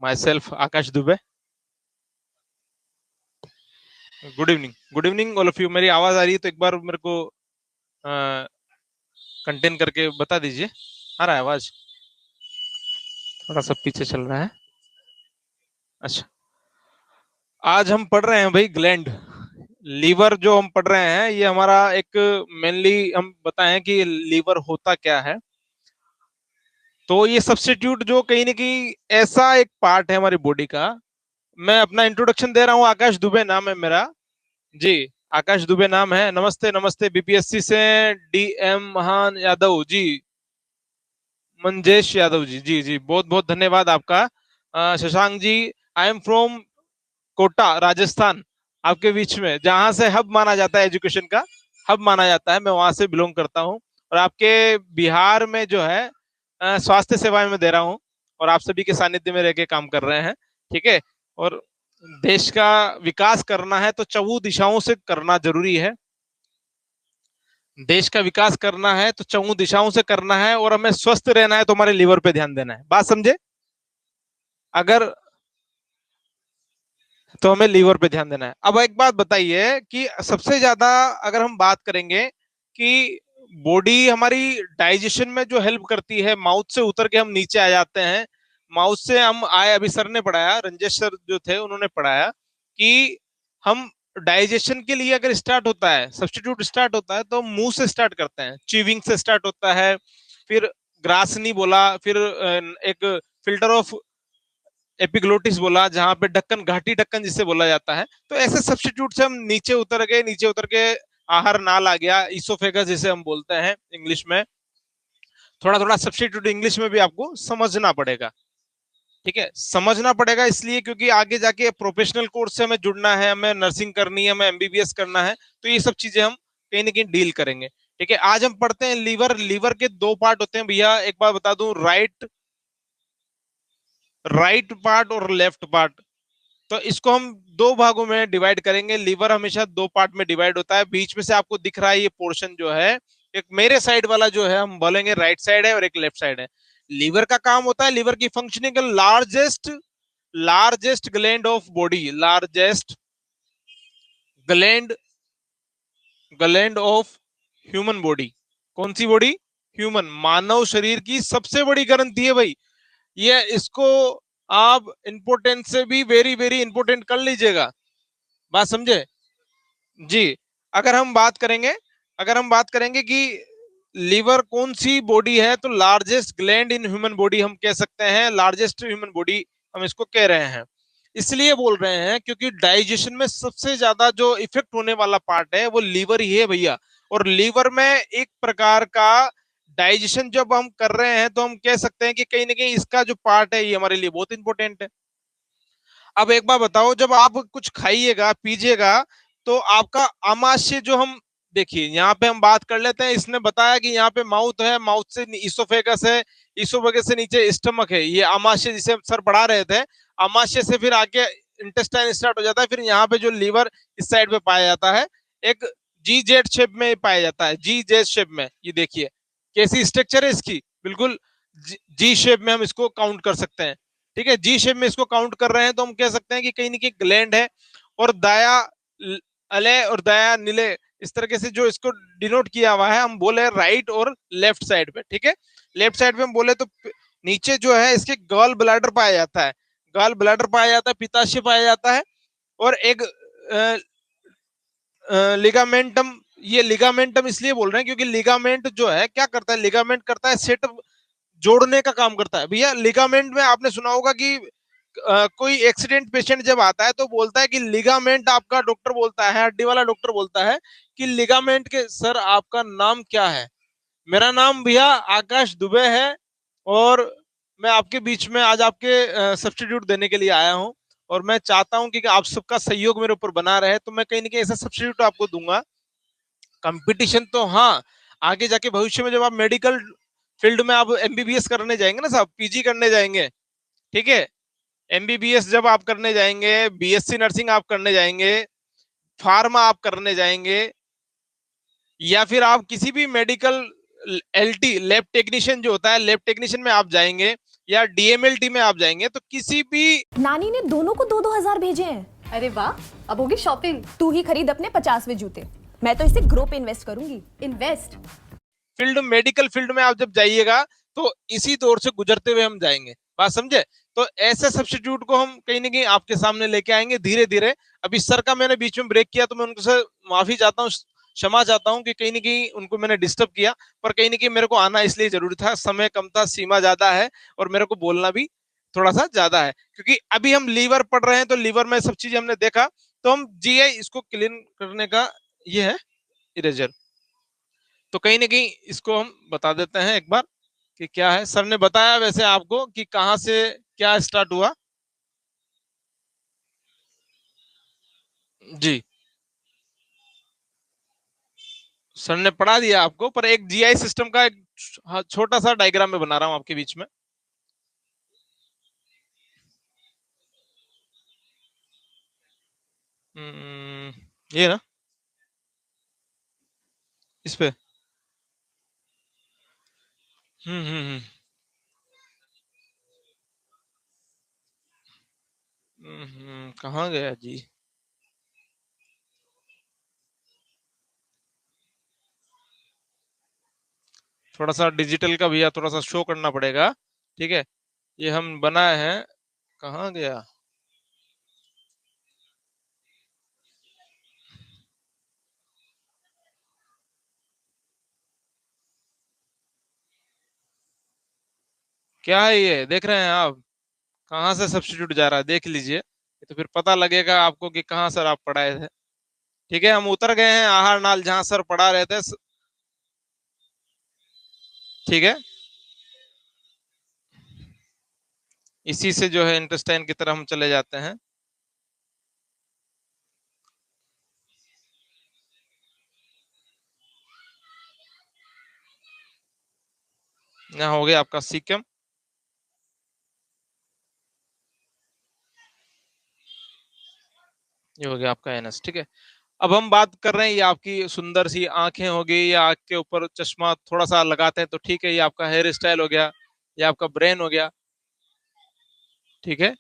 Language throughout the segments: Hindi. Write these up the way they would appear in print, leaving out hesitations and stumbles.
My self Akash Dubey. Good evening all of you. मेरी आवाज आ रही है तो एक बार मेरे को कंटेन करके बता दीजिए। आ रहा है आवाज? थोड़ा सा पीछे चल रहा है। अच्छा, आज हम पढ़ रहे हैं भाई ग्लैंड। लीवर जो हम पढ़ रहे हैं ये हमारा एक मेनली हम बताएं कि लीवर होता क्या है। तो ये सब्स्टिट्यूट जो कहीं ना कहीं ऐसा एक पार्ट है हमारी बॉडी का। मैं अपना इंट्रोडक्शन दे रहा हूँ। आकाश दुबे नाम है मेरा। जी, आकाश दुबे नाम है। नमस्ते नमस्ते। बीपीएससी से डीएम महान यादव जी, मंजेश यादव जी, जी जी, बहुत बहुत धन्यवाद आपका। Shashank ji, I am from Kota Rajasthan. आपके बीच में जहां से हब माना जाता है, एजुकेशन का हब माना जाता है, मैं वहां से बिलोंग करता हूँ। और आपके बिहार में जो है स्वास्थ्य सेवाएं में दे रहा हूँ। और आप सभी के सानिध्य में रह के काम कर रहे हैं। ठीक है। और देश का विकास करना है तो चौं दिशाओं से करना जरूरी है। देश का विकास करना है तो चौं दिशाओं से करना है। और हमें स्वस्थ रहना है तो हमारे लीवर पे ध्यान देना है। बात समझे? अगर तो हमें लीवर पे ध्यान देना है। अब एक बात बताइए कि सबसे ज्यादा अगर हम बात करेंगे कि बॉडी हमारी डाइजेशन में जो हेल्प करती है, माउथ से उतर के हम नीचे आ जाते हैं। माउथ से हम आए, अभी सर ने पढ़ाया, रंजेश सर जो थे उन्होंने पढ़ाया कि हम डाइजेशन के लिए अगर स्टार्ट होता है, सब्स्टिट्यूट स्टार्ट होता है तो मुंह से स्टार्ट करते हैं, चीविंग से स्टार्ट होता है। फिर ग्रासनी बोला, फिर एक फिल्टर ऑफ एपिग्लोटिस बोला, जहां पे ढक्कन, घाटी ढक्कन जिसे बोला जाता है। तो ऐसे सब्स्टिट्यूट से हम नीचे उतर गए, नीचे उतर के आहार नाल आ गया, इसोफेगस जिसे हम बोलते हैं इंग्लिश में। थोड़ा थोड़ा सब्स्टिट्यूट इंग्लिश में भी आपको समझना पड़ेगा। ठीक है, समझना पड़ेगा इसलिए क्योंकि आगे जाके प्रोफेशनल कोर्स से हमें जुड़ना है, हमें नर्सिंग करनी है, हमें एमबीबीएस करना है। तो ये सब चीजें हम कहीं ना कहीं डील करेंगे। ठीक है, आज हम पढ़ते हैं लीवर। लीवर के दो पार्ट होते हैं भैया, एक बार बता दूं, राइट पार्ट और लेफ्ट पार्ट। तो इसको हम दो भागों में डिवाइड करेंगे। लीवर हमेशा दो पार्ट में डिवाइड होता है। बीच में से आपको दिख रहा है ये पोर्शन जो है, एक मेरे साइड वाला जो है हम बोलेंगे राइट साइड है और एक लेफ्ट साइड है। लीवर का काम होता है, लीवर की functioning, largest largest gland of body, largest gland gland of human body. कौन सी बॉडी? ह्यूमन, मानव शरीर की सबसे बड़ी ग्रंथि है भाई ये। इसको आप इंपोर्टेंट से भी वेरी वेरी इंपोर्टेंट कर लीजिएगा। बात समझे? जी। अगर हम बात करेंगे अगर हम बात करेंगे कि लीवर कौन सी बॉडी है, तो largest gland in human body हम कह सकते हैं, लार्जेस्ट ह्यूमन बॉडी हम इसको कह रहे हैं। इसलिए बोल रहे हैं क्योंकि डाइजेशन में सबसे ज्यादा जो इफेक्ट होने वाला पार्ट है वो लीवर ही है भैया। और लीवर में एक प्रकार का डाइजेशन जब हम कर रहे हैं तो हम कह सकते हैं कि कहीं ना कहीं इसका जो पार्ट है ये हमारे लिए बहुत इंपॉर्टेंट है। अब एक बार बताओ, जब आप कुछ खाइएगा पीजिएगा तो आपका आमाशय जो हम, देखिए यहाँ पे हम बात कर लेते हैं। इसने बताया कि यहाँ पे माउथ है, माउथ से इसोफेगस है, इसोफेगस से नीचे स्टमक है, ये आमाशय जिसे हम सर पढ़ा रहे थे। आमाशय से फिर आगे इंटेस्टाइन स्टार्ट हो जाता है। फिर यहाँ पे जो लीवर इस साइड पे पाया जाता है, एक जी जेड शेप में पाया जाता है, जी जेड शेप में। ये देखिए कैसी स्ट्रक्चर है इसकी, बिल्कुल जी शेप में हम इसको काउंट कर सकते हैं। ठीक है, जी शेप में इसको काउंट कर रहे हैं तो हम कह सकते हैं कि कहीं ना कहीं ग्लैंड है। और दाया अले और दाया नीले, इस तरीके से जो इसको डिनोट किया हुआ है, हम बोले राइट और लेफ्ट साइड पे। ठीक है, लेफ्ट साइड पे हम बोले तो नीचे जो है इसके गॉल ब्लैडर पाया जाता है, गॉल ब्लैडर पाया जाता है, पित्ताशय पाया जाता है। और एक लिगामेंटम। ये लिगामेंटम इसलिए बोल रहे हैं क्योंकि लिगामेंट जो है क्या करता है, लिगामेंट करता है सेट, जोड़ने का काम करता है भैया। लिगामेंट में आपने सुना होगा कि कोई एक्सीडेंट पेशेंट जब आता है तो बोलता है कि लिगामेंट, आपका डॉक्टर बोलता है, हड्डी वाला डॉक्टर बोलता है कि लिगामेंट के सर आपका नाम क्या है? मेरा नाम भैया आकाश दुबे है। और मैं आपके बीच में आज आपके सब्स्टिट्यूट देने के लिए आया हूं। और मैं चाहता हूं कि आप सबका सहयोग मेरे ऊपर बना रहे, तो मैं कहीं ना कहीं ऐसा सब्स्टिट्यूट आपको दूंगा। कंपटीशन तो हाँ, आगे जाके भविष्य में जब आप मेडिकल फील्ड में आप एमबीबीएस करने जाएंगे ना साहब, पीजी करने जाएंगे, ठीक है, एमबीबीएस जब आप करने जाएंगे, बीएससी नर्सिंग आप करने जाएंगे, फार्मा आप करने जाएंगे, या फिर आप किसी भी मेडिकल एलटी लैब टेक्नीशियन जो होता है, लैब टेक्नीशियन में आप जाएंगे, या डीएमएलटी में आप जाएंगे तो किसी भी नानी ने दोनों को 2-2 हजार भेजे हैं। अरे वाह, अब होगी शॉपिंग। तू ही खरीद अपने 50वें जूते, मैं तो इसे ग्रो पे इन्वेस्ट करूंगी। इन्वेस्ट? फील्ड, मेडिकल फील्ड में आप जब जाइएगा तो इसी दौर से गुजरते हुए हम जाएंगे, बात समझे। तो ऐसे सब्स्टिट्यूट को हम कहीं ना कहीं आपके सामने लेके आएंगे धीरे धीरे। अभी सर का मैंने बीच में ब्रेक किया तो मैं उनसे माफी चाहता हूँ, क्षमा चाहता हूँ कि कहीं ना कहीं उनको मैंने डिस्टर्ब किया, पर कहीं ना कहीं मेरे को आना इसलिए जरूरी था, समय कम था, सीमा ज्यादा है और मेरे को बोलना भी थोड़ा सा ज्यादा है, क्योंकि अभी हम लीवर पढ़ रहे हैं तो लीवर में सब चीजें हमने देखा। तो हम जीआई इसको क्लीन करने का ये है इरेजर, तो कहीं ना कहीं इसको हम बता देते हैं एक बार कि क्या है। सर ने बताया वैसे आपको कि कहाँ से क्या स्टार्ट हुआ। जी, सर ने पढ़ा दिया आपको, पर एक जीआई सिस्टम का एक छोटा सा डायग्राम में बना रहा हूं आपके बीच में। ये ना, इस पे। हम्म। कहाँ गया जी। थोड़ा सा डिजिटल का भैया थोड़ा सा शो करना पड़ेगा, ठीक है। ये हम बनाए हैं, कहाँ गया। क्या है ये, देख रहे हैं आप कहाँ से सब्स्टिट्यूट जा रहा है, देख लीजिए, तो फिर पता लगेगा आपको कि कहाँ सर आप पढ़ाए थे। ठीक है, हम उतर गए हैं आहार नाल जहां सर पढ़ा रहे थे। ठीक है, इसी से जो है इंटेस्टाइन की तरफ हम चले जाते हैं। यहाँ हो गया आपका सीकम, ये हो गया आपका एनएस। ठीक है, अब हम बात कर रहे हैं, ये आपकी सुंदर सी आंखें हो गई, या आंख के ऊपर चश्मा थोड़ा सा लगाते हैं तो ठीक है, ये आपका हेयर स्टाइल हो गया, ये आपका ब्रेन हो गया। ठीक है,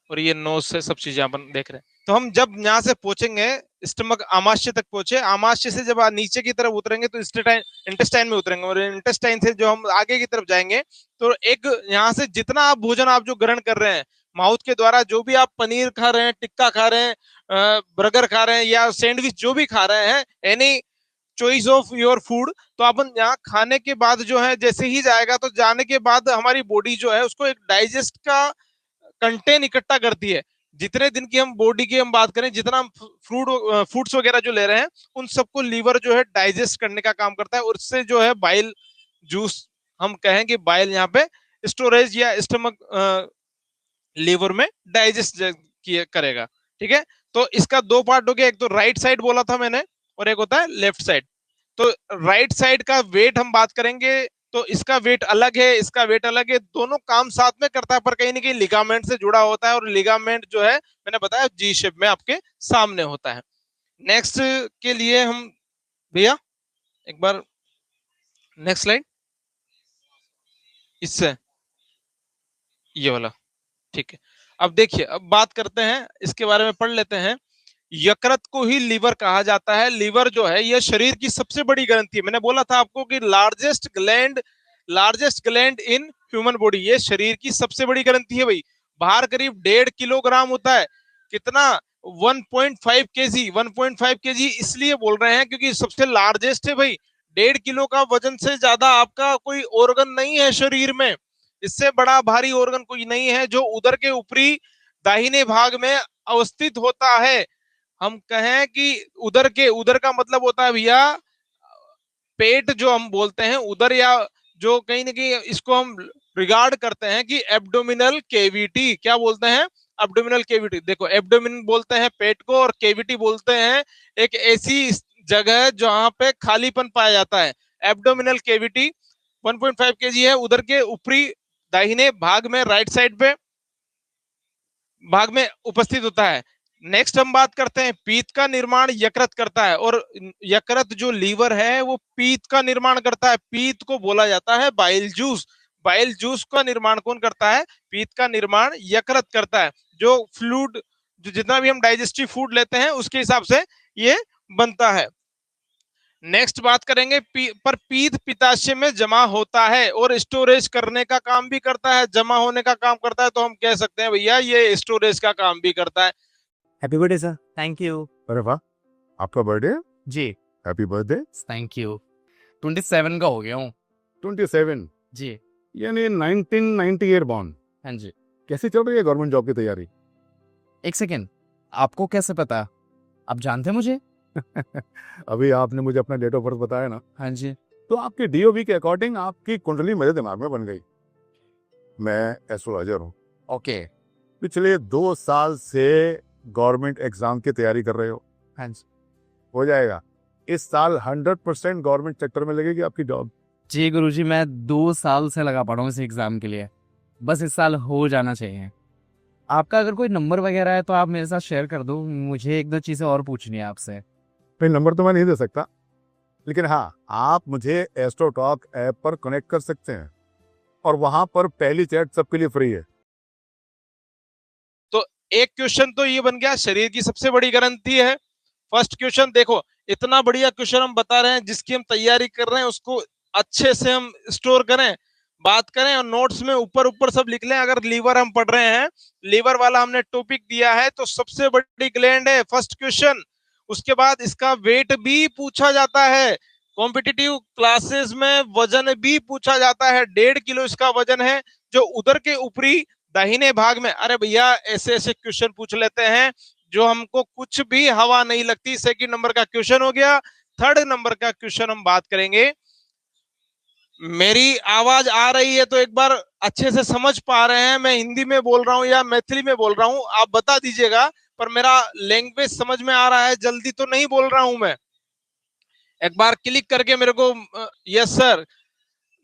और ये नोज से सब चीजें अपन देख रहे हैं। तो हम जब यहाँ से पहुंचेंगे, स्टमक आमाशय तक पहुंचे, आमाशय से जब नीचे की तरफ उतरेंगे तो इंटेस्टाइन में उतरेंगे, और इंटेस्टाइन से जो हम आगे की तरफ जाएंगे तो एक यहाँ से जितना आप भोजन आप जो ग्रहण कर रहे हैं माउथ के द्वारा, जो भी आप पनीर खा रहे हैं, टिक्का खा रहे हैं, बर्गर खा रहे हैं या सैंडविच जो भी खा रहे हैं, any choice of your food, तो अपन यहाँ खाने के बाद जो है जैसे ही जाएगा तो जाने के बाद हमारी बॉडी जो है उसको एक डाइजेस्ट का कंटेन इकट्ठा करती है। जितने दिन की हम बॉडी की हम बात करें, जितना हम फ्रूट फूड्स वगैरह जो ले रहे हैं उन सबको लीवर जो है डाइजेस्ट करने का काम करता है, और उससे जो है बाइल जूस, हम कहें कि बाइल यहाँ पे स्टोरेज या स्टमक लीवर में डाइजेस्ट करेगा। ठीक है, तो इसका दो पार्ट हो गया, एक तो राइट साइड बोला था मैंने और एक होता है लेफ्ट साइड। तो राइट साइड का वेट हम बात करेंगे तो इसका वेट अलग है, इसका वेट अलग है, दोनों काम साथ में करता है, पर कहीं ना कहीं लिगामेंट से जुड़ा होता है, और लिगामेंट जो है मैंने बताया जी शेप में आपके सामने होता है। नेक्स्ट के लिए हम भैया एक बार नेक्स्ट स्लाइड, इससे ये वाला। ठीक है, अब देखिए, अब बात करते हैं इसके बारे में, पढ़ लेते हैं। यकृत को ही लीवर कहा जाता है। लीवर जो है यह शरीर की सबसे बड़ी ग्रंथि है। मैंने बोला था आपको कि largest gland in human body, ये शरीर की सबसे बड़ी ग्रंथि है भाई। बाहर करीब 1.5 किलोग्राम होता है। कितना? 1.5 केजी इसलिए बोल रहे हैं क्योंकि सबसे लार्जेस्ट है भाई। 1.5 किलो का वजन से ज्यादा आपका कोई ऑर्गन नहीं है शरीर में, इससे बड़ा भारी ऑर्गन कोई नहीं है जो उदर के ऊपरी दाहिने भाग में अवस्थित होता है। हम कहें कि उदर का मतलब होता है भैया पेट, जो हम बोलते हैं उदर, या जो कहीं ना कहीं इसको हम रिगार्ड करते हैं कि एब्डोमिनल केविटी, क्या बोलते हैं? Abdominal cavity. देखो, एब्डोमिन बोलते हैं पेट को, और केविटी बोलते हैं एक ऐसी जगह जहां पे खालीपन पाया जाता है। एब्डोमिनल केविटी 1.5 केजी है, उधर के ऊपरी दाहिने भाग में, राइट साइड पे भाग में उपस्थित होता है। नेक्स्ट हम बात करते हैं, पीत का निर्माण यकृत करता है, और यकृत जो लीवर है वो पीत का निर्माण करता है। पीत को बोला जाता है बाइल जूस। बाइल जूस का निर्माण कौन करता है? पीत का निर्माण यकृत करता है। जो फ्लूड, जो जितना भी हम डाइजेस्टिव फूड लेते हैं उसके हिसाब से ये बनता है। नेक्स्ट बात करेंगे पर पीत पित्ताशय में जमा होता है और स्टोरेज करने का काम भी करता है, जमा होने का काम करता है, तो हम कह सकते हैं भैया ये स्टोरेज का काम भी करता है। Happy birthday sir. Thank you. अरे वाह, आपका बर्थडे? जी। Happy birthday. Thank you. 27 का हो गया हूँ। 27 जी। यानी 1998 बॉर्न। हाँ जी। कैसे चल रही है गवर्नमेंट जॉब की तैयारी? एक सेकेंड, आपको कैसे पता? आप जानते हैं मुझे? अभी आपने मुझे अपना डेट ऑफ बर्थ बताया ना, हाँ जी। तो आपके डीओबी के अकॉर्डिंग आपकी कुंडली मेरे दिमाग में बन गई। मैं एस्ट्रोलॉजर हूँ। ओके। पिछले 2 साल से गवर्नमेंट एग्जाम की तैयारी कर रहे हो। हाँ जी। हो जाएगा इस साल 100% गवर्नमेंट सेक्टर में लगेगी आपकी जॉब। जी गुरुजी, मैं 2 साल से लगा पड़ा हूँ इस एग्जाम के लिए, बस इस साल हो जाना चाहिए। आपका अगर कोई नंबर वगैरह है तो आप मेरे साथ शेयर कर दो, मुझे 1-2 चीजें और पूछनी है आपसे। नहीं, नंबर तो मैं नहीं दे सकता, लेकिन हाँ, आप मुझे एस्ट्रोटॉक ऐप पर कनेक्ट कर सकते हैं और वहां पर पहली चैट सबके लिए फ्री है। तो एक क्वेश्चन तो ये बन गया, शरीर की सबसे बड़ी ग्रंथि है। फर्स्ट क्वेश्चन देखो, इतना बढ़िया क्वेश्चन हम बता रहे हैं, जिसकी हम तैयारी कर रहे हैं उसको अच्छे से हम स्टोर करें, बात करें और नोट्स में ऊपर ऊपर सब लिख लें। अगर लीवर हम पढ़ रहे हैं, लीवर वाला हमने टॉपिक दिया है, तो सबसे बड़ी ग्लैंड है फर्स्ट क्वेश्चन। उसके बाद इसका वेट भी पूछा जाता है, कॉम्पिटिटिव क्लासेस में वजन भी पूछा जाता है। 1.5 किलो इसका वजन है, जो उदर के ऊपरी दाहिने भाग में। अरे भैया, ऐसे ऐसे क्वेश्चन पूछ लेते हैं जो हमको कुछ भी हवा नहीं लगती। सेकंड नंबर का क्वेश्चन हो गया। थर्ड नंबर का क्वेश्चन हम बात करेंगे। मेरी आवाज आ रही है तो एक बार अच्छे से समझ पा रहे हैं मैं हिंदी में बोल रहा हूं या मैथिली में बोल रहा हूं, आप बता दीजिएगा। पर मेरा लैंग्वेज समझ में आ रहा है, जल्दी तो नहीं बोल रहा हूं मैं। एक बार क्लिक करके मेरे को यस सर,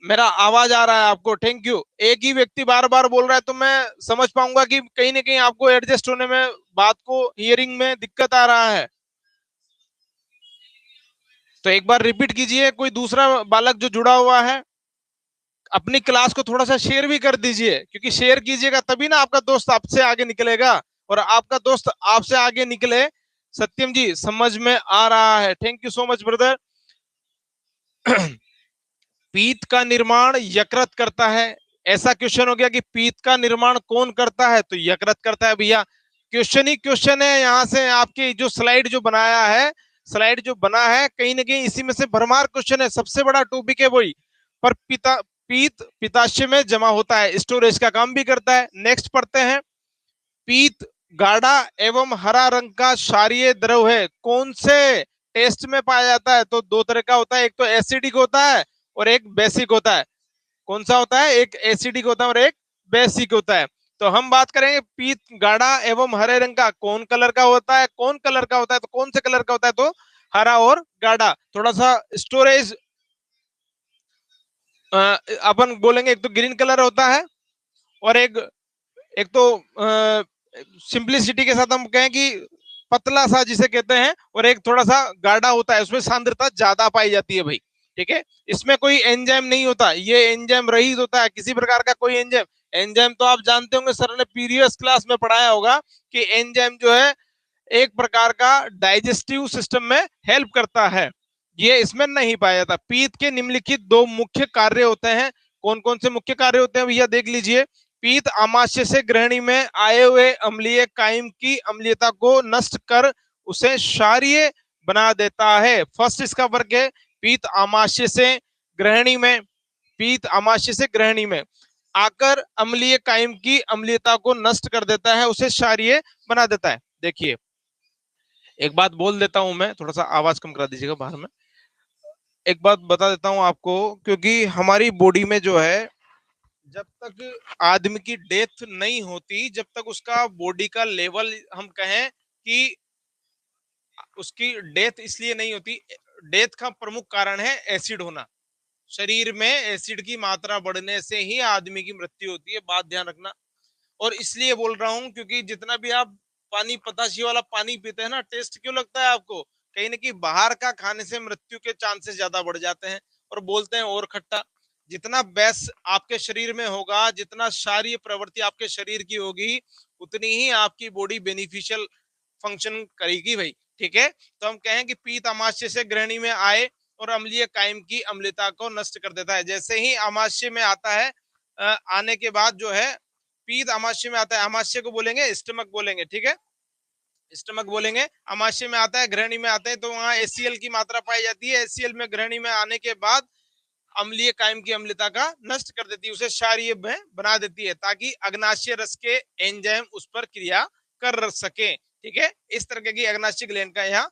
मेरा आवाज आ रहा है आपको, थैंक यू। एक ही व्यक्ति बार बार बोल रहा है तो मैं समझ पाऊंगा कि कहीं ना कहीं आपको एडजस्ट होने में, बात को हियरिंग में दिक्कत आ रहा है। तो एक बार रिपीट कीजिए। कोई दूसरा बालक जो जुड़ा हुआ है, अपनी क्लास को थोड़ा सा शेयर भी कर दीजिए, क्योंकि शेयर कीजिएगा तभी ना आपका दोस्त आपसे आगे निकलेगा, और आपका दोस्त आपसे आगे निकले। सत्यम जी, समझ में आ रहा है, thank you so much brother. पीत का निर्माण यकृत करता है। ऐसा क्वेश्चन हो गया कि पीत का निर्माण कौन करता है, तो यकृत करता है भैया। क्वेश्चन ही क्वेश्चन है। यहां से आपकी जो स्लाइड जो बनाया है, स्लाइड जो बना है, कहीं ना कहीं इसी में से भरमार क्वेश्चन है। सबसे बड़ा टॉपिक है वही। पर पीत पित्ताशय में जमा होता है, स्टोरेज का काम भी करता है। नेक्स्ट पढ़ते हैं। पीत गाढ़ा एवं हरा रंग का क्षारीय द्रव है, कौन से टेस्ट में पाया जाता है? तो 2 तरह का होता है, एक तो एसिडिक होता है और एक बेसिक होता है। कौन सा होता है? एक एसिडिक होता है और एक बेसिक होता है। तो हम बात करेंगे पीत गाढ़ा एवं हरे रंग का, कौन कलर का होता है? कौन कलर का होता है? तो कौन से कलर का होता है? तो हरा और गाढ़ा। थोड़ा सा स्टोरेज अपन बोलेंगे, एक तो ग्रीन कलर होता है और एक एक तो सिंपलिसिटी के साथ हम कहें कि पतला सा जिसे कहते हैं, और एक थोड़ा सा गाढ़ा होता है, उसमें सांद्रता ज्यादा पाई जाती है भाई। ठीक है, इसमें कोई एंजाइम नहीं होता, ये एंजाइम रहित होता है, किसी प्रकार का कोई एंजाइम। एंजाइम तो आप जानते होंगे, सर ने प्रीवियस क्लास में पढ़ाया होगा कि एंजाइम जो है एक प्रकार का डाइजेस्टिव सिस्टम में हेल्प करता है, ये इसमें नहीं पाया जाता। पीत के निम्नलिखित 2 मुख्य कार्य होते हैं। कौन कौन से मुख्य कार्य होते हैं भैया, देख लीजिए। पीत आमाशय से ग्रहणी में आए हुए अम्लीय कायम की अम्लीयता को नष्ट कर उसे क्षारीय बना देता है। फर्स्ट इसका वर्ग है, पीत आमाशय से ग्रहणी में, पीत आमाशय से ग्रहणी में आकर अम्लीय कायम की अम्लीयता को नष्ट कर देता है, उसे क्षारीय बना देता है। देखिए, एक बात बोल देता हूं मैं, थोड़ा सा आवाज कम करा दीजिएगा बाहर में। एक बात बता देता हूं आपको, क्योंकि हमारी बॉडी में जो है, जब तक आदमी की डेथ नहीं होती, जब तक उसका बॉडी का लेवल हम कहें कि उसकी डेथ इसलिए नहीं होती, डेथ का प्रमुख कारण है एसिड होना। शरीर में एसिड की मात्रा बढ़ने से ही आदमी की मृत्यु होती है, बात ध्यान रखना। और इसलिए बोल रहा हूं क्योंकि जितना भी आप पानी, पताशी वाला पानी पीते हैं ना, टेस्ट क्यों लगता है आपको? कहीं ना कहीं बाहर का खाने से मृत्यु के चांसेस ज्यादा बढ़ जाते हैं, और बोलते हैं और खट्टा। जितना बेस्ट आपके शरीर में होगा, जितना क्षारीय प्रवृत्ति आपके शरीर की होगी, उतनी ही आपकी बॉडी बेनिफिशियल फंक्शन करेगी भाई। ठीक है, तो हम कहें कि पीत अमाशय से ग्रहणी में आए और अम्लीय कायम की अम्लता को नष्ट कर देता है। जैसे ही अमाशय में आता है, आने के बाद जो है पीत अमाशय में आता है, अमाशय को बोलेंगे स्टमक बोलेंगे। ठीक है, स्टमक बोलेंगे। अमाशय में आता है, ग्रहणी में आते हैं तो वहां एचसीएल की मात्रा पाई जाती है। एचसीएल में ग्रहणी में आने के बाद अम्लीय कायम की अम्लता का नष्ट कर देती है, उसे क्षारीय बना देती है, ताकि अग्नाशय रस के एंजाइम उस पर क्रिया कर सके। ठीक है, इस तरह की अग्नाशय ग्लैंड का यहाँ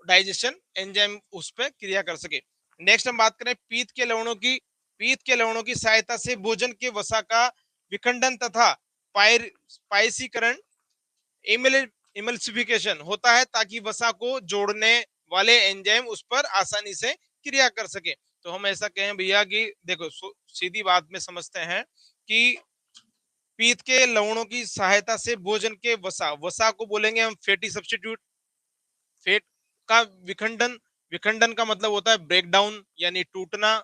डाइजेशन एंजाइम उस पर क्रिया कर सके। नेक्स्ट हम बात करें पीत के लवणों की। पीत के लवणों की सहायता से भोजन के वसा का विखंडन तथा पायसीकरण इमल्सिफिकेशन होता है, ताकि वसा को जोड़ने वाले एंजाइम उस पर आसानी से क्रिया कर सके। तो हम ऐसा कहें भैया कि देखो सीधी बात में समझते हैं कि पीत के लवणों की सहायता से भोजन के वसा को बोलेंगे हम फैटी सब्स्टिट्यूट। फैट का विखंडन, विखंडन का मतलब होता है ब्रेक डाउन यानी टूटना।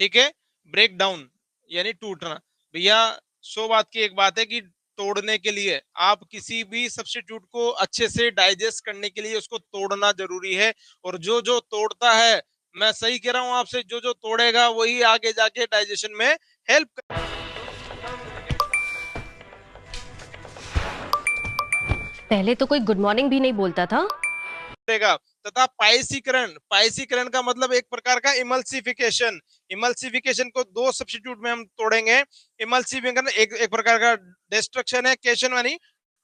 ठीक है, ब्रेक डाउन यानी टूटना। भैया 100 बात की एक बात है कि तोड़ने के लिए आप किसी भी सब्स्टिट्यूट को अच्छे से डाइजेस्ट करने के लिए उसको तोड़ना जरूरी है। और जो जो तोड़ता है, मैं सही कह रहा हूं आपसे, जो जो तोड़ेगा वही आगे जाके डाइजेशन में हेल्प पहले तो कोई गुड मॉर्निंग भी नहीं बोलता था। करेगा। तथा पायसीकरण, पायसीकरण का मतलब एक प्रकार का इमल्सिफिकेशन। इमल्सिफिकेशन को दो सब्स्टिट्यूट में हम तोड़ेंगे। इमल्सिफिकेशन एक प्रकार का डिस्ट्रक्शन है, केशन यानी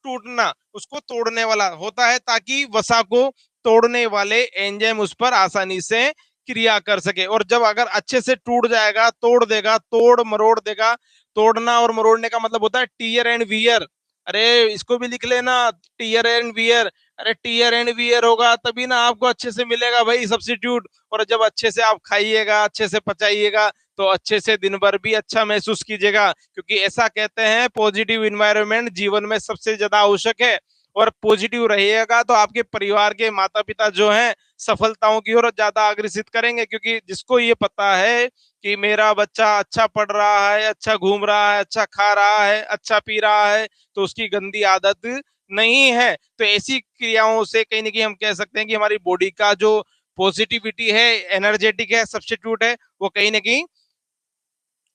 टूटना, उसको तोड़ने वाला होता है, ताकि वसा को तोड़ने वाले एंजाइम उस पर आसानी से क्रिया कर सके। और जब अगर अच्छे से टूट जाएगा, तोड़ देगा, तोड़ मरोड़ देगा। तोड़ना और मरोड़ने का मतलब होता है टीयर एंड वियर। अरे इसको भी लिख लेना, टीयर एंड वियर। अरे टीयर एंड वियर होगा तभी ना आपको अच्छे से मिलेगा भाई सब्स्टिट्यूट। और जब अच्छे से आप खाइएगा, अच्छे से पचाइएगा, तो अच्छे से दिन भर भी अच्छा महसूस कीजिएगा। क्योंकि ऐसा कहते हैं पॉजिटिव इन्वायरमेंट जीवन में सबसे ज्यादा आवश्यक है। और पॉजिटिव रहिएगा तो आपके परिवार के माता पिता जो हैं सफलताओं की ओर ज्यादा अग्रसित करेंगे। क्योंकि जिसको ये पता है कि मेरा बच्चा अच्छा पढ़ रहा है, अच्छा घूम रहा है, अच्छा खा रहा है, अच्छा पी रहा है, तो उसकी गंदी आदत नहीं है। तो ऐसी क्रियाओं से कहीं ना कहीं हम कह सकते हैं कि हमारी बॉडी का जो पॉजिटिविटी है, एनर्जेटिक है, सब्स्टिट्यूट है, वो कहीं ना कहीं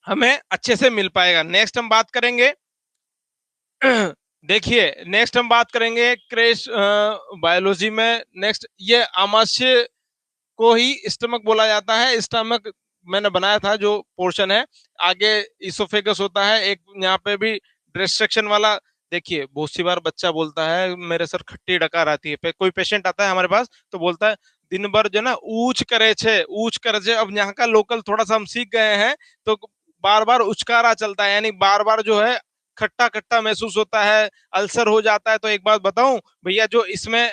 हमें अच्छे से मिल पाएगा। नेक्स्ट हम बात करेंगे देखिए नेक्स्ट हम बात करेंगे क्रेश बायोलॉजी में। नेक्स्ट ये आमाशय को ही स्टमक बोला जाता है। स्टमक मैंने बनाया था जो पोर्शन है, आगे इसोफेगस होता है, एक यहाँ पे भी डिस्ट्रक्शन वाला। देखिए बहुत सी बार बच्चा बोलता है मेरे सर खट्टी डकार आती है। कोई पेशेंट आता है हमारे पास तो बोलता है दिन भर जो ना ऊंच करे छे, ऊंच करे छे। अब यहाँ का लोकल थोड़ा सा हम सीख गए हैं, तो बार बार उचकारा चलता है, यानी बार बार जो है खट्टा खट्टा महसूस होता है, अल्सर हो जाता है। तो एक बात बताऊं भैया, जो इसमें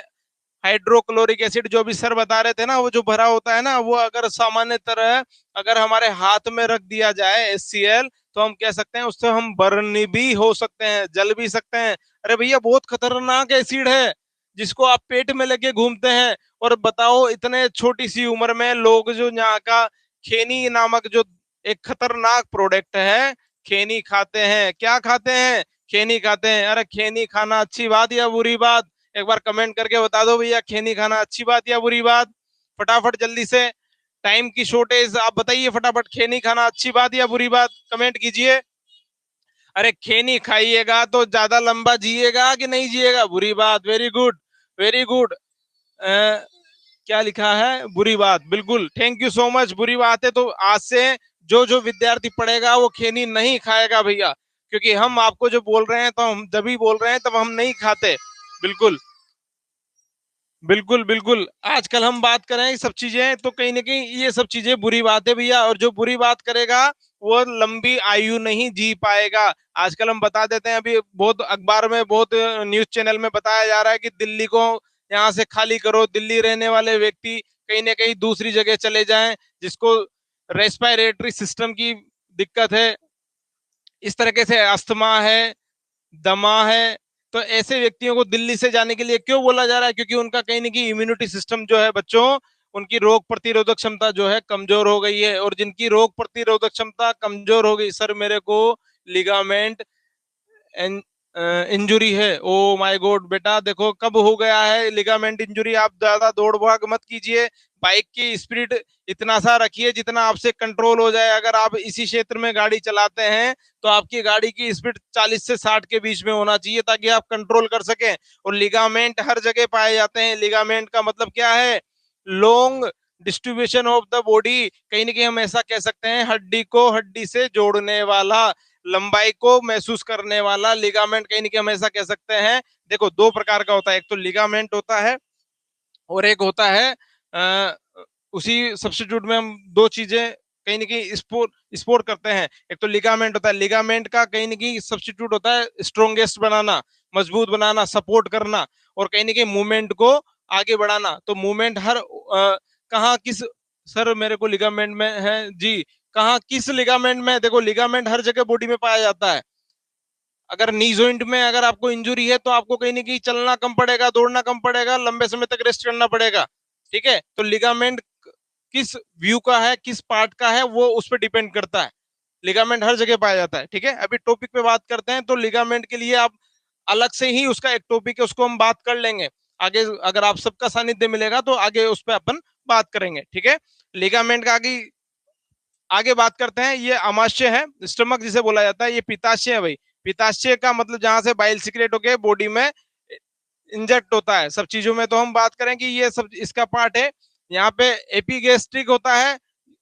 हाइड्रोक्लोरिक एसिड जो भी सर बता रहे थे ना, वो जो भरा होता है ना, वो अगर सामान्य तरह अगर हमारे हाथ में रख दिया जाए HCl, तो हम कह सकते हैं उससे हम बर्न भी हो सकते हैं, जल भी सकते हैं। अरे भैया बहुत खतरनाक एसिड है जिसको आप पेट में लेके घूमते हैं। और बताओ इतने छोटी सी उम्र में लोग जो यहाँ का खेनी नामक जो एक खतरनाक प्रोडक्ट है, खेनी खाते हैं। क्या खाते हैं? खेनी खाते हैं। अरे खेनी खाना अच्छी बात या बुरी बात? एक बार कमेंट करके बता दो भैया, खेनी खाना अच्छी बात या बुरी बात? फटाफट जल्दी से, टाइम की शॉर्टेज, आप बताइए फटाफट, खेनी खाना अच्छी बात या बुरी बात? कमेंट कीजिए। अरे खेनी खाइएगा तो ज्यादा लंबा जिएगा कि नहीं जिएगा? बुरी बात। Very good, very good. क्या लिखा है? बुरी बात। बिल्कुल, थैंक यू सो मच। बुरी बात है तो आज से जो जो विद्यार्थी पढ़ेगा वो खेनी नहीं खाएगा भैया, क्योंकि हम आपको जो बोल रहे हैं तो हम जब भी बोल रहे हैं तब हम नहीं खाते। बिल्कुल बिल्कुल बिल्कुल। आजकल हम बात करें सब चीजें तो कहीं ना कहीं ये सब चीजें बुरी बात है भैया। और जो बुरी बात करेगा वो लंबी आयु नहीं जी पाएगा। आजकल हम बता देते हैं, अभी बहुत अखबार में, बहुत न्यूज चैनल में बताया जा रहा है कि दिल्ली को यहाँ से खाली करो, दिल्ली रहने वाले व्यक्ति कहीं ना कहीं दूसरी जगह चले जाएं, जिसको रेस्पिरेटरी सिस्टम की दिक्कत है, इस तरीके से अस्थमा है, दमा है, तो ऐसे व्यक्तियों को दिल्ली से जाने के लिए क्यों बोला जा रहा है? क्योंकि उनका कहीं ना कहीं इम्यूनिटी सिस्टम जो है बच्चों उनकी रोग प्रतिरोधक क्षमता जो है कमजोर हो गई है। और जिनकी रोग प्रतिरोधक क्षमता कमजोर हो गई, सर मेरे को लिगामेंट इंजुरी है। ओ माय गॉड बेटा, देखो कब हो गया है लिगामेंट इंजुरी। आप ज्यादा दौड़ भाग मत कीजिए, बाइक की स्पीड इतना सा रखिए जितना आपसे कंट्रोल हो जाए। अगर आप इसी क्षेत्र में गाड़ी चलाते हैं तो आपकी गाड़ी की स्पीड 40 से 60 के बीच में होना चाहिए, ताकि आप कंट्रोल कर सकें। और लिगामेंट हर जगह पाए जाते हैं। लिगामेंट का मतलब क्या है? Long distribution of the body. कहीं ना कहीं हम ऐसा कह सकते हैं, हड्डी को हड्डी से जोड़ने वाला, लंबाई को महसूस करने वाला लिगामेंट, कहीं ना कहीं हम ऐसा कह सकते हैं। देखो दो प्रकार का होता है, एक तो लिगामेंट होता है और एक होता है उसी सब्स्टिट्यूट में हम दो चीजें कहीं ना कहीं स्पोर्ट करते हैं। एक तो लिगामेंट होता है, लिगामेंट का कहीं ना कहीं सब्स्टिट्यूट होता है स्ट्रोंगेस्ट बनाना, मजबूत बनाना, सपोर्ट करना, और कहीं ना कहीं मूवमेंट को आगे बढ़ाना। तो मूवमेंट हर कहाँ किस, सर मेरे को लिगामेंट में है जी, कहाँ किस लिगामेंट में? देखो लिगामेंट हर जगह बॉडी में पाया जाता है। अगर नी जॉइंट में अगर आपको इंजुरी है तो आपको कहीं ना कहीं चलना कम पड़ेगा, दौड़ना कम पड़ेगा, लंबे समय तक रेस्ट करना पड़ेगा। ठीक है, तो लिगामेंट किस व्यू का है, किस पार्ट का है, वो उस पर डिपेंड करता है। लिगामेंट हर जगह पाया जाता है। ठीक है, अभी टॉपिक पे बात करते हैं। तो लिगामेंट के लिए आप अलग से ही उसका एक टॉपिक है, उसको हम बात कर लेंगे आगे। अगर आप सबका सानिध्य मिलेगा तो आगे उस पर अपन बात करेंगे। ठीक है, लिगामेंट का आगे आगे बात करते हैं। ये अमाशय है, स्टमक जिसे बोला जाता है। ये पित्ताशय है भाई। पित्ताशय का मतलब जहां से बाइल सिक्रेट होके बॉडी में इंजेक्ट होता है। सब चीजों में तो हम बात करें कि ये सब इसका पार्ट है। यहाँ पे एपीगैस्ट्रिक होता है,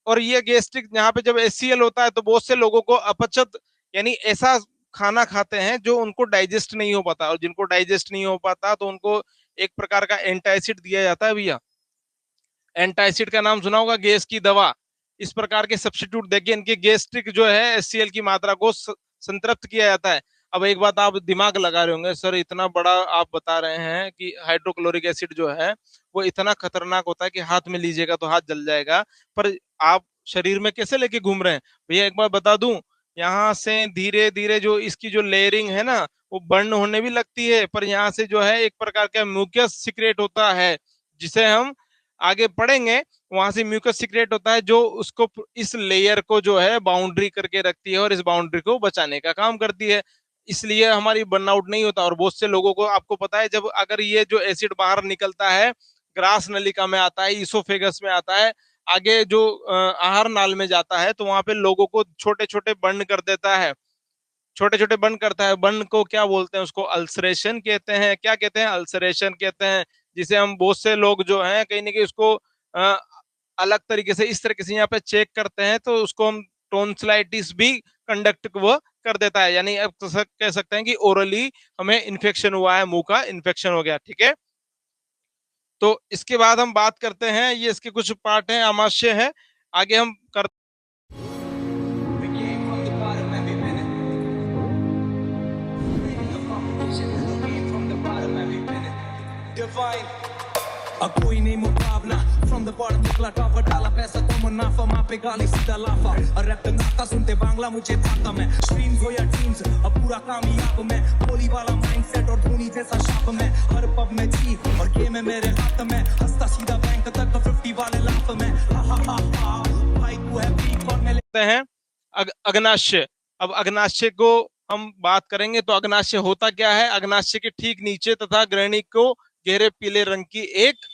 और ये गैस्ट्रिक यहाँ पे जब एचसीएल होता है तो बहुत से लोगों को अपचत, यानी ऐसा खाना खाते हैं जो उनको डाइजेस्ट नहीं हो पाता, और जिनको डाइजेस्ट नहीं हो पाता तो उनको एक प्रकार का एंटासिड दिया जाता है भैया। एंटासिड का नाम सुना होगा, गैस की दवा। इस प्रकार के सब्स्टिट्यूट देके इनके गैस्ट्रिक जो है एचसीएल की मात्रा को संतृप्त किया जाता है। अब एक बात आप दिमाग लगा रहे होंगे, सर इतना बड़ा आप बता रहे हैं कि हाइड्रोक्लोरिक एसिड जो है वो इतना खतरनाक होता है कि हाथ में लीजिएगा तो हाथ जल जाएगा, पर आप शरीर में कैसे लेके घूम रहे हैं? भैया एक बार बता दूं, यहाँ से धीरे धीरे जो इसकी जो लेयरिंग है ना वो बर्न होने भी लगती है, पर यहाँ से जो है एक प्रकार का म्यूकस सिक्रेट होता है, जिसे हम आगे पढ़ेंगे। वहां से म्यूकस सिक्रेट होता है जो उसको, इस लेयर को जो है बाउंड्री करके रखती है और इस बाउंड्री को बचाने का काम करती है। इसलिए हमारी बर्नआउट नहीं होता। और बहुत से लोगों को, आपको पता है, जब अगर ये जो एसिड बाहर निकलता है, ग्रास नलिका में आता है, इसोफेगस में आता है, आगे जो आहार नाल में जाता है, तो वहां पे लोगों को छोटे छोटे बर्न कर देता है, छोटे छोटे बर्न करता है। बर्न को क्या बोलते हैं? उसको अल्सरेशन कहते हैं। क्या कहते हैं? अल्सरेशन कहते हैं। जिसे हम बहुत से लोग जो हैं कहीं ना कहीं उसको अलग तरीके से, इस तरीके से यहाँ पे चेक करते हैं, तो उसको हम टोन्सिलाइटिस भी कंडक्ट वो कर देता है। यानी अब कह सकते हैं कि ओरली हमें इन्फेक्शन हुआ है, मुंह का इन्फेक्शन हो गया। ठीक है, तो इसके बाद हम बात करते हैं, ये इसके कुछ पार्ट हैं, आमाशय है। आगे हम करते कोई नहीं मुकाबला from the bottom निकला टॉप, डाला पैसा तो मुनाफा, माँ पे गाली सीधा लाफा, और रैप पे नाता सुनते बांग्ला मुझे भाता मैं, स्ट्रीम्स हो या ड्रीम्स अब पूरा कामयाब मैं, बोली वाला माइंडसेट और धोनी जैसा शाप मैं, हर पब में जी और गेम है मेरे हाथ में, हंसता सीधा बैंक तक 50 वाले लाफ में, हा हा हा भाई तू है वीक और मैं हैं अग्नाशय। अब अग्नाशय को हम बात करेंगे तो अग्नाशय होता क्या है? अग्नाशय के ठीक नीचे तथा ग्रहणी को गहरे पीले रंग की एक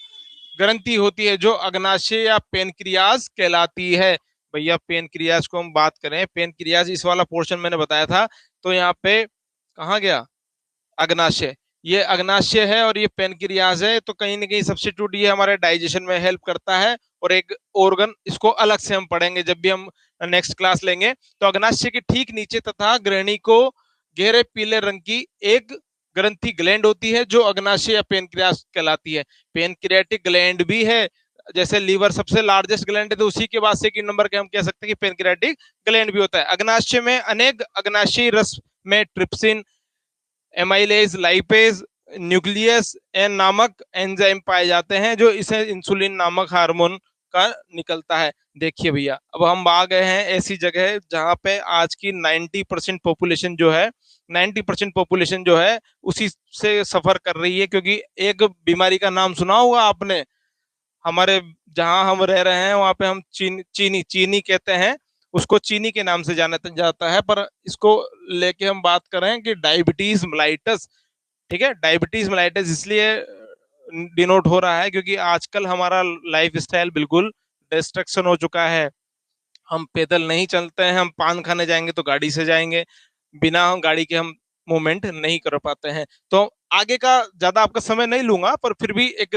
ग्रंथि होती है जो अग्नाशय या पेनक्रियाज कहलाती है। भैया पेनक्रियाज को हम बात करें, पेनक्रियाज इस वाला पोर्शन मैंने बताया था, तो यहाँ पे कहाँ गया? अग्नाशय। ये अग्नाशय है और ये पेनक्रियाज है, तो कहीं ना कहीं सब्स्टिट्यूट ये हमारे डाइजेशन में हेल्प करता है। और एक ऑर्गन, इसको अलग से हम पढ़ेंगे जब भी हम नेक्स्ट क्लास लेंगे। तो अग्नाशय के ठीक नीचे तथा ग्रहणी को गहरे पीले रंग की एक ग्रंथि ग्लैंड होती है जो अग्नाशय या पेनक्रियास कहलाती है। पेनक्रियाटिक ग्लैंड भी है, जैसे लीवर सबसे लार्जेस्ट ग्लैंड है तो उसी के बाद सेकंड नंबर के हम कह सकते हैं कि पेनक्रियाटिक ग्लैंड भी होता है। अग्नाशय में अनेक अग्नाशयी रस में trypsin, amylase, lipase, nuclease नामक एंजाइम पाए जाते हैं जो इसे इंसुलिन नामक हार्मोन का निकलता है। देखिए भैया, अब हम आ गए हैं ऐसी जगह जहां पे आज की 90% पॉपुलेशन जो है, 90% पॉपुलेशन जो है उसी से सफर कर रही है, क्योंकि एक बीमारी का नाम सुना होगा आपने, हमारे जहां हम रह रहे हैं वहां पे हम चीनी कहते हैं, उसको चीनी के नाम से जाना जाता है, पर इसको लेके हम बात कर रहे हैं कि डायबिटीज मेलाइटस। ठीक है, डायबिटीज मेलाइटस इसलिए डिनोट हो रहा है क्योंकि आजकल हमारा लाइफ स्टाइल बिल्कुल डिस्ट्रक्शन हो चुका है। हम पैदल नहीं चलते हैं, हम पान खाने जाएंगे तो गाड़ी से जाएंगे, बिना गाड़ी के हम मूवमेंट नहीं कर पाते हैं। तो आगे का ज्यादा आपका समय नहीं लूंगा, पर फिर भी एक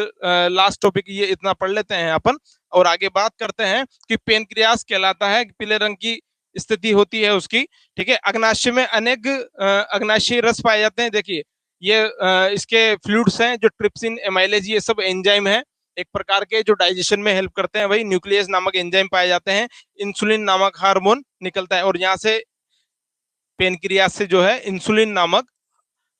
लास्ट टॉपिक ये इतना पढ़ लेते हैं अपन और आगे बात करते हैं कि पेनक्रियास कहलाता है, पीले रंग की स्थिति होती है उसकी। ठीक है, अग्नाशय में अनेक अग्नाशयी रस पाए जाते हैं। देखिए ये इसके फ्लूइड्स हैं जो ट्रिप्सिन, एमाइलेज, ये सब एंजाइम है एक प्रकार के जो डाइजेशन में हेल्प करते हैं। वही न्यूक्लियस नामक एंजाइम पाए जाते हैं, इंसुलिन नामक हार्मोन निकलता है, और यहाँ से पेनक्रियास से जो है इंसुलिन नामक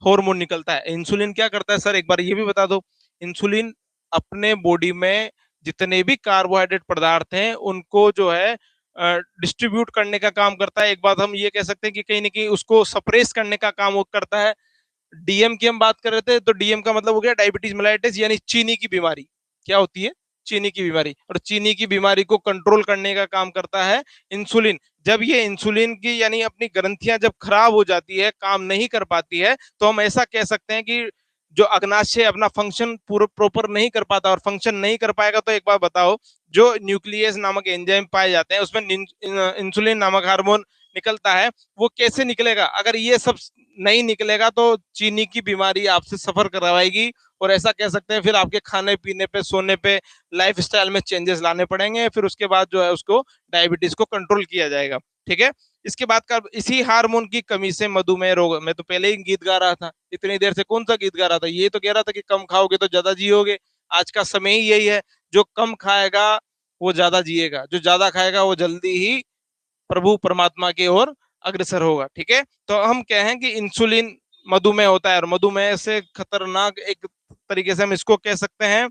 हार्मोन निकलता है। इंसुलिन क्या करता है सर, एक बार ये भी बता दो। इंसुलिन अपने बॉडी में जितने भी कार्बोहाइड्रेट पदार्थ हैं उनको जो है डिस्ट्रीब्यूट करने का काम करता है। एक बात हम ये कह सकते हैं कि कहीं ना कहीं उसको सप्रेस करने का काम वो करता है। डीएम की हम बात कर रहे थे, तो डीएम का मतलब हो गया डायबिटीज मेलाइटिस, यानी चीनी की बीमारी। क्या होती है? चीनी की बीमारी। और चीनी की बीमारी को कंट्रोल करने का काम करता है इंसुलिन। जब ये इंसुलिन की यानी अपनी ग्रंथियां जब खराब हो जाती है, काम नहीं कर पाती है, तो हम ऐसा कह सकते हैं कि जो अग्नाशय अपना फंक्शन पूरा प्रॉपर नहीं कर पाता, और फंक्शन नहीं कर पाएगा तो एक बार बताओ, जो न्यूक्लियस नामक एंजाइम पाए जाते हैं उसमें इंसुलिन नामक हार्मोन निकलता है, वो कैसे निकलेगा? अगर ये सब नहीं निकलेगा तो चीनी की बीमारी आपसे सफर करवाएगी, और ऐसा कह सकते हैं फिर आपके खाने पीने पे, सोने पे, लाइफ स्टाइल में चेंजेस लाने पड़ेंगे। फिर उसके बाद जो है उसको डायबिटीज को कंट्रोल किया जाएगा। ठीक है, इसके बाद का इसी हार्मोन की कमी से मधुमेह रोग। मैं तो पहले ही गीत गा रहा था, इतनी देर से कौन सा गीत गा रहा था? ये तो कह रहा था कि कम खाओगे तो ज्यादा जियोगे। आज का समय ही यही है, जो कम खाएगा वो ज्यादा जिएगा, जो ज्यादा खाएगा वो जल्दी ही प्रभु परमात्मा की ओर अग्रसर होगा। ठीक है, तो हम कहें कि इंसुलिन मधुमेह होता है, और मधुमेह से खतरनाक एक तरीके से हम इसको कह सकते हैं,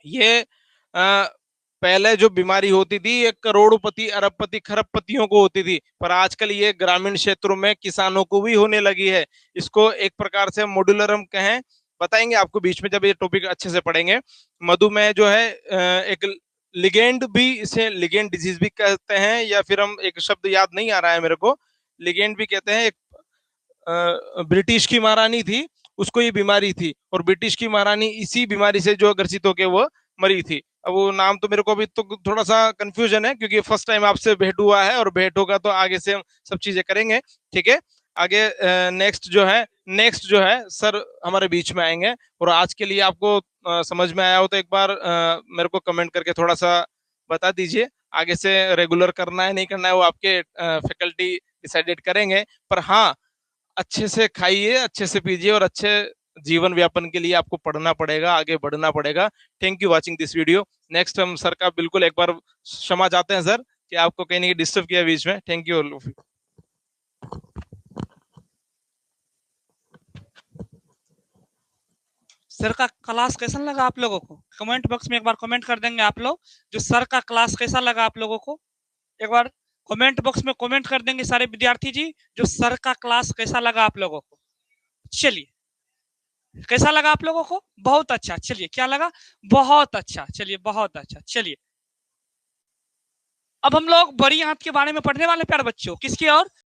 ये पहले जो बीमारी होती थी ये करोड़पति, अरबपति, खरबपतियों को होती थी, पर आजकल ये ग्रामीण क्षेत्रों में किसानों को भी होने लगी है। इसको एक प्रकार से मॉड्यूलर हम कहें, बताएंगे आपको बीच में जब ये टॉपिक अच्छे से पढ़ेंगे। मधुमेह जो है एक लिगेंड भी, इसे लिगेंड डिजीज भी कहते हैं, या फिर हम एक शब्द याद नहीं आ रहा है मेरे को, लिगेंड भी कहते हैं। एक ब्रिटिश की महारानी थी, उसको ये बीमारी थी, और ब्रिटिश की महारानी इसी बीमारी से जो ग्रसित होकर वो मरी थी। अब वो नाम तो मेरे को अभी तो थोड़ा सा कंफ्यूजन है, क्योंकि फर्स्ट टाइम आपसे भेंट हुआ है, और भेंट होगा तो आगे से हम सब चीजें करेंगे। ठीक है, आगे नेक्स्ट जो है सर हमारे बीच में आएंगे, और आज के लिए आपको समझ में आया हो तो एक बार मेरे को कमेंट करके थोड़ा सा बता दीजिए। आगे से रेगुलर करना है नहीं करना है वो आपके फैकल्टी डिसाइडेड करेंगे, पर हाँ अच्छे से खाइए, अच्छे से पीजिए, और अच्छे जीवन व्यापन के लिए आपको पढ़ना पड़ेगा, आगे बढ़ना पड़ेगा। Thank you watching this video. Next हम सर का बिल्कुल एक बार क्षमा चाहते हैं सर कि आपको कहीं नहीं डिस्टर्ब किया बीच में। Thank you. सर का क्लास कैसा लगा आप लोगों को? कमेंट बॉक्स में एक बार कमेंट कर देंगे आप लोग, जो सर का क्लास कैसा लगा आप लोगों को। एक बार कमेंट बॉक्स में कमेंट कर देंगे सारे विद्यार्थी जी, जो सर का क्लास कैसा लगा आप लोगों को। चलिए, कैसा लगा आप लोगों को? बहुत अच्छा। चलिए, क्या लगा? बहुत अच्छा। चलिए, बहुत अच्छा। चलिए, अब हम लोग बड़ी आंत के बारे में पढ़ने वाले प्यारे बच्चों। किसकी और?